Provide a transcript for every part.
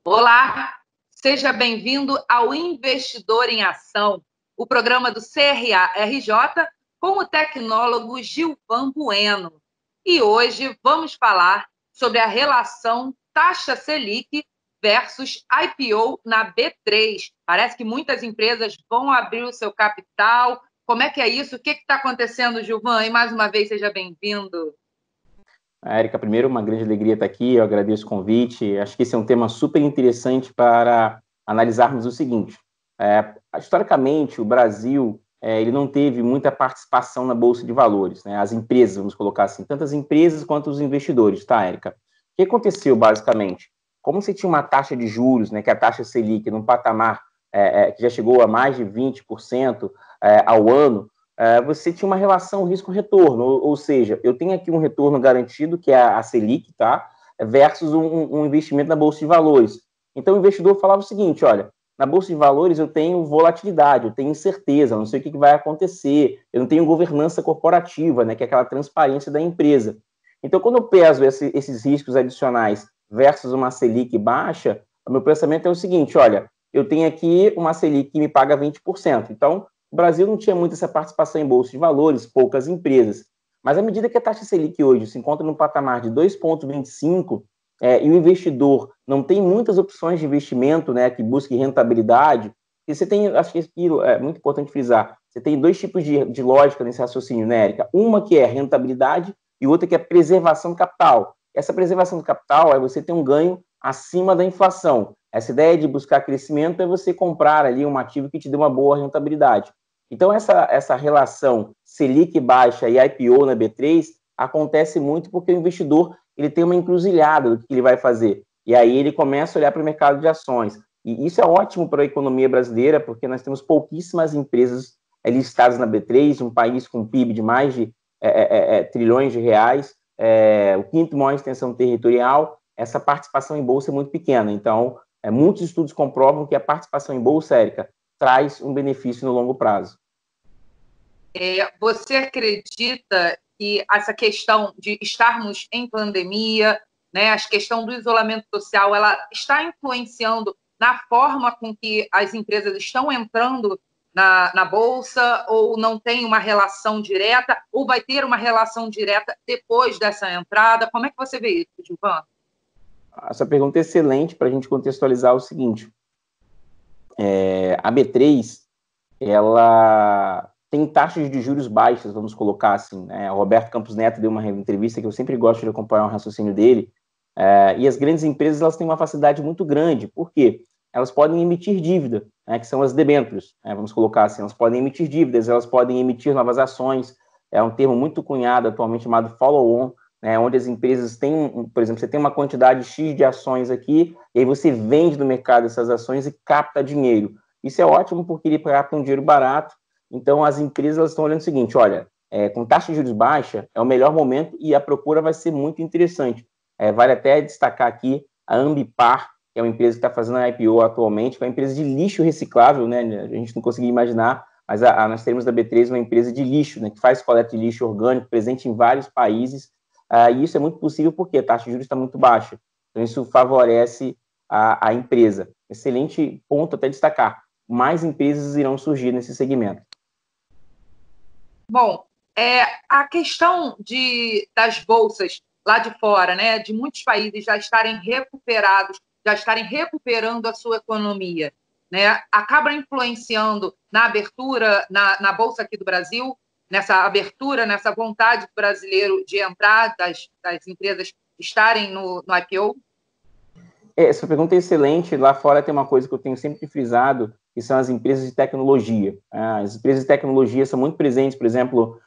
Olá, seja bem-vindo ao Investidor em Ação, o programa do CRA-RJ com o tecnólogo Gilvan Bueno. E hoje vamos falar sobre a relação taxa Selic versus IPO na B3. Parece que muitas empresas vão abrir o seu capital. Como é que é isso? O que está acontecendo, Gilvan? E mais uma vez, seja bem-vindo. Érica, primeiro, uma grande alegria estar aqui, eu agradeço o convite. Acho que esse é um tema super interessante para analisarmos o seguinte. Historicamente, o Brasil ele não teve muita participação na Bolsa de Valores, né? As empresas, vamos colocar assim, tanto as empresas quanto os investidores, tá, Érica? O que aconteceu, basicamente? Como você tinha uma taxa de juros, né, que é a taxa Selic, num patamar que já chegou a mais de 20% ao ano, você tinha uma relação risco-retorno, ou seja, eu tenho aqui um retorno garantido, que é a Selic, tá? Versus um investimento na Bolsa de Valores. Então, o investidor falava o seguinte, olha, na Bolsa de Valores eu tenho volatilidade, eu tenho incerteza, eu não sei o que vai acontecer, eu não tenho governança corporativa, né, que é aquela transparência da empresa. Então, quando eu peso esses riscos adicionais versus uma Selic baixa, o meu pensamento é o seguinte, olha, eu tenho aqui uma Selic que me paga 20%, então o Brasil não tinha muito essa participação em bolsa de valores, poucas empresas. Mas à medida que a taxa Selic hoje se encontra no patamar de 2,25, e o investidor não tem muitas opções de investimento, né, que busque rentabilidade, e você tem, acho que isso é muito importante frisar, você tem dois tipos de lógica nesse raciocínio, né, Érica? Uma que é rentabilidade e outra que é preservação do capital. Essa preservação do capital é você ter um ganho acima da inflação. Essa ideia de buscar crescimento é você comprar ali um ativo que te dê uma boa rentabilidade. Então, essa relação Selic baixa e IPO na B3 acontece muito porque o investidor ele tem uma encruzilhada do que ele vai fazer. E aí ele começa a olhar para o mercado de ações. E isso é ótimo para a economia brasileira, porque nós temos pouquíssimas empresas listadas na B3, um país com PIB de mais de trilhões de reais, o quinto maior extensão territorial, essa participação em bolsa é muito pequena. Então, muitos estudos comprovam que a participação em bolsa, Érica, traz um benefício no longo prazo. Você acredita que essa questão de estarmos em pandemia, né, a questão do isolamento social, ela está influenciando na forma com que as empresas estão entrando na Bolsa, ou não tem uma relação direta, ou vai ter uma relação direta depois dessa entrada? Como é que você vê isso, Gilvan? Essa pergunta é excelente para a gente contextualizar o seguinte. A B3, ela tem taxas de juros baixas, vamos colocar assim, né? O Roberto Campos Neto deu uma entrevista que eu sempre gosto de acompanhar o raciocínio dele, e as grandes empresas elas têm uma facilidade muito grande, por quê? Elas podem emitir dívida, né, que são as debêntures, vamos colocar assim, elas podem emitir dívidas, elas podem emitir novas ações, é um termo muito cunhado atualmente chamado follow-on, né, onde as empresas têm, por exemplo, você tem uma quantidade X de ações aqui, e aí você vende no mercado essas ações e capta dinheiro. Isso é ótimo porque ele capta um dinheiro barato. Então, as empresas estão olhando o seguinte, olha, com taxa de juros baixa, é o melhor momento e a procura vai ser muito interessante. Vale até destacar aqui a Ambipar, que é uma empresa que está fazendo a IPO atualmente, que é uma empresa de lixo reciclável, né? A gente não conseguia imaginar, mas nós temos da B3 uma empresa de lixo, né, que faz coleta de lixo orgânico, presente em vários países, e isso é muito possível porque a taxa de juros está muito baixa. Então, isso favorece a empresa. Excelente ponto até destacar. Mais empresas irão surgir nesse segmento. Bom, a questão das bolsas lá de fora, né, de muitos países já estarem recuperados, já estarem recuperando a sua economia, né, acaba influenciando na abertura, na bolsa aqui do Brasil, nessa abertura, nessa vontade do brasileiro de entrar, das empresas estarem no IPO? Essa pergunta é excelente. Lá fora tem uma coisa que eu tenho sempre frisado, que são as empresas de tecnologia. As empresas de tecnologia são muito presentes, por exemplo,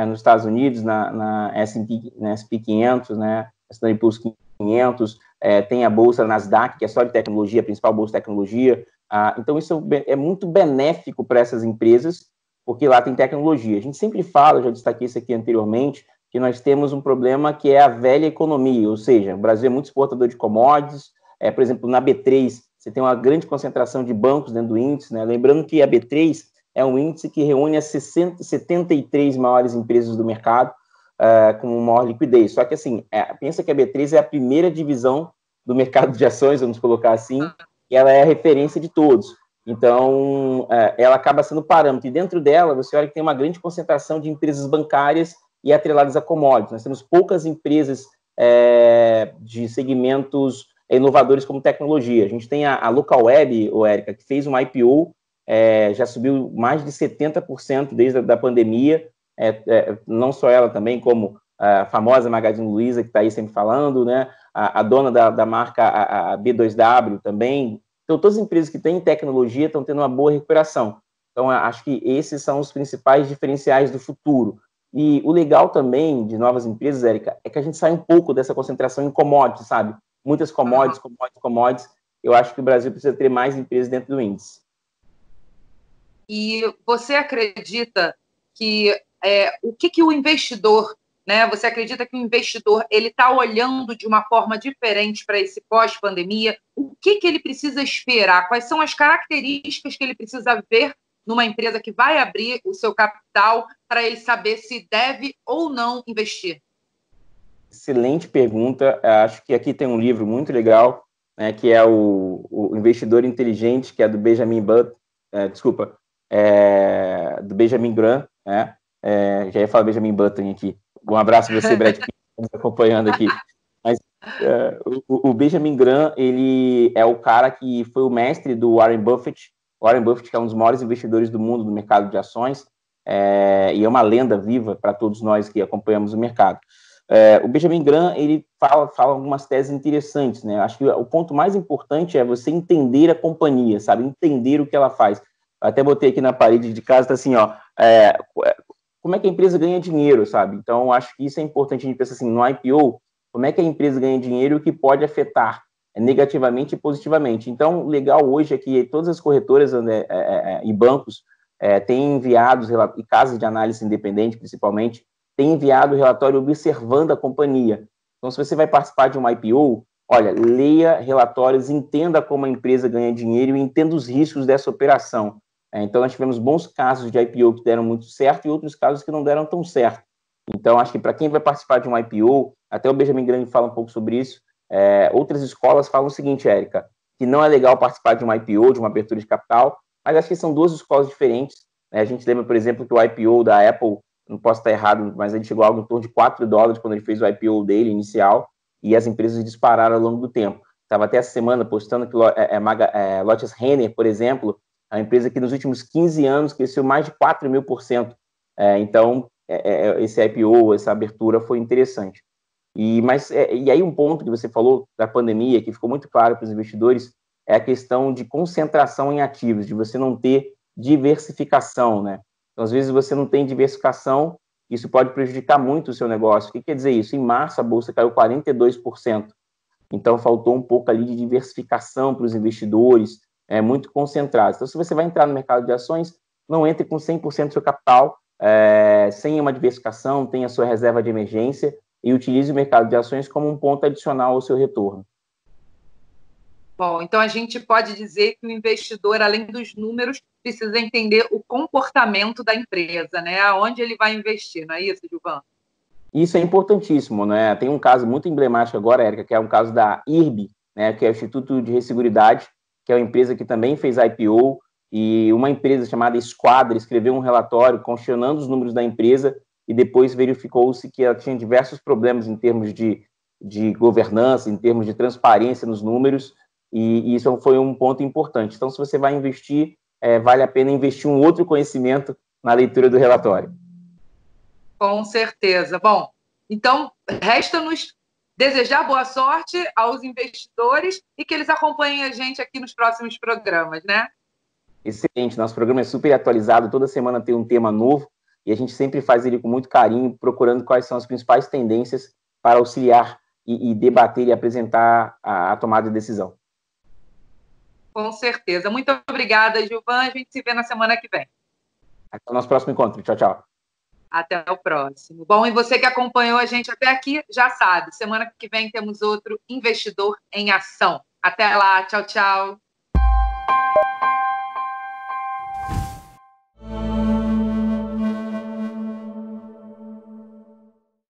nos Estados Unidos, na S&P 500, né, Standard Poor's 500, tem a bolsa Nasdaq, que é só de tecnologia, a principal bolsa de tecnologia. Então, isso é muito benéfico para essas empresas, porque lá tem tecnologia. A gente sempre fala, eu já destaquei isso aqui anteriormente, que nós temos um problema que é a velha economia, ou seja, o Brasil é muito exportador de commodities. Por exemplo, na B3, você tem uma grande concentração de bancos dentro do índice, né? Lembrando que a B3 é um índice que reúne as 73 maiores empresas do mercado com maior liquidez. Só que, assim, pensa que a B3 é a primeira divisão do mercado de ações, vamos colocar assim, e ela é a referência de todos. Então, ela acaba sendo parâmetro. E dentro dela, você olha que tem uma grande concentração de empresas bancárias e atreladas a commodities. Nós temos poucas empresas de segmentos inovadores como tecnologia. A gente tem a Localweb, Érica, que fez uma IPO, já subiu mais de 70% desde a pandemia, não só ela também, como a famosa Magazine Luiza, que está aí sempre falando, né? A dona da marca, a B2W também. Então, todas as empresas que têm tecnologia estão tendo uma boa recuperação. Então, acho que esses são os principais diferenciais do futuro. E o legal também de novas empresas, Érica, é que a gente sai um pouco dessa concentração em commodities, sabe? Muitas commodities. Eu acho que o Brasil precisa ter mais empresas dentro do índice. E você acredita que o que o investidor, né? Você acredita que o investidor ele está olhando de uma forma diferente para esse pós-pandemia? O que ele precisa esperar? Quais são as características que ele precisa ver numa empresa que vai abrir o seu capital para ele saber se deve ou não investir? Excelente pergunta. Acho que aqui tem um livro muito legal, né, que é o Investidor Inteligente, que é do Benjamin Button, do Benjamin Graham, né? Já ia falar Benjamin Button aqui. Um abraço para você, Brad Pitt, nos acompanhando aqui. Mas o Benjamin Graham, ele é o cara que foi o mestre do Warren Buffett. Warren Buffett, que é um dos maiores investidores do mundo no mercado de ações, e é uma lenda viva para todos nós que acompanhamos o mercado. O Benjamin Graham, ele fala algumas teses interessantes, né? Acho que o ponto mais importante é você entender a companhia, sabe? Entender o que ela faz. Até botei aqui na parede de casa, tá assim, ó, como é que a empresa ganha dinheiro, sabe? Então, acho que isso é importante, a gente pensar assim, no IPO, como é que a empresa ganha dinheiro e o que pode afetar negativamente e positivamente. Então, o legal hoje é que todas as corretoras e bancos têm enviado, e casas de análise independente, principalmente, têm enviado o relatório observando a companhia. Então, se você vai participar de uma IPO, olha, leia relatórios, entenda como a empresa ganha dinheiro e entenda os riscos dessa operação. Então, nós tivemos bons casos de IPO que deram muito certo e outros casos que não deram tão certo. Então, acho que para quem vai participar de um IPO, até o Benjamin Graham fala um pouco sobre isso, outras escolas falam o seguinte, Érica, que não é legal participar de uma IPO, de uma abertura de capital, mas acho que são duas escolas diferentes. A gente lembra, por exemplo, que o IPO da Apple, não posso estar errado, mas ele chegou a algo em torno de $4 quando ele fez o IPO dele inicial, e as empresas dispararam ao longo do tempo. Estava até essa semana postando que Lotus Renner, por exemplo, a empresa que nos últimos 15 anos cresceu mais de 4.000%. Então, esse IPO, essa abertura foi interessante. E aí um ponto que você falou da pandemia, que ficou muito claro para os investidores, é a questão de concentração em ativos, de você não ter diversificação, né? Então, às vezes, você não tem diversificação, isso pode prejudicar muito o seu negócio. O que quer dizer isso? Em março, a Bolsa caiu 42%. Então, faltou um pouco ali de diversificação para os investidores, muito concentrados. Então, se você vai entrar no mercado de ações, não entre com 100% do seu capital, sem uma diversificação, tenha a sua reserva de emergência e utilize o mercado de ações como um ponto adicional ao seu retorno. Bom, então a gente pode dizer que o investidor, além dos números, precisa entender o comportamento da empresa, né? Aonde ele vai investir, não é isso, Gilvan? Isso é importantíssimo, né? Tem um caso muito emblemático agora, Érica, que é um caso da IRB, né, que é o Instituto de Resseguridade, que é uma empresa que também fez IPO, e uma empresa chamada Esquadra escreveu um relatório questionando os números da empresa e depois verificou-se que ela tinha diversos problemas em termos de governança, em termos de transparência nos números, e isso foi um ponto importante. Então, se você vai investir, vale a pena investir um outro conhecimento na leitura do relatório. Com certeza. Bom, então, resta-nos desejar boa sorte aos investidores e que eles acompanhem a gente aqui nos próximos programas, né? Excelente, nosso programa é super atualizado, toda semana tem um tema novo e a gente sempre faz ele com muito carinho, procurando quais são as principais tendências para auxiliar e debater e apresentar a tomada de decisão. Com certeza. Muito obrigada, Gilvan. A gente se vê na semana que vem. Até o nosso próximo encontro. Tchau, tchau. Até o próximo. Bom, e você que acompanhou a gente até aqui, já sabe, semana que vem temos outro Investidor em Ação. Até lá. Tchau, tchau.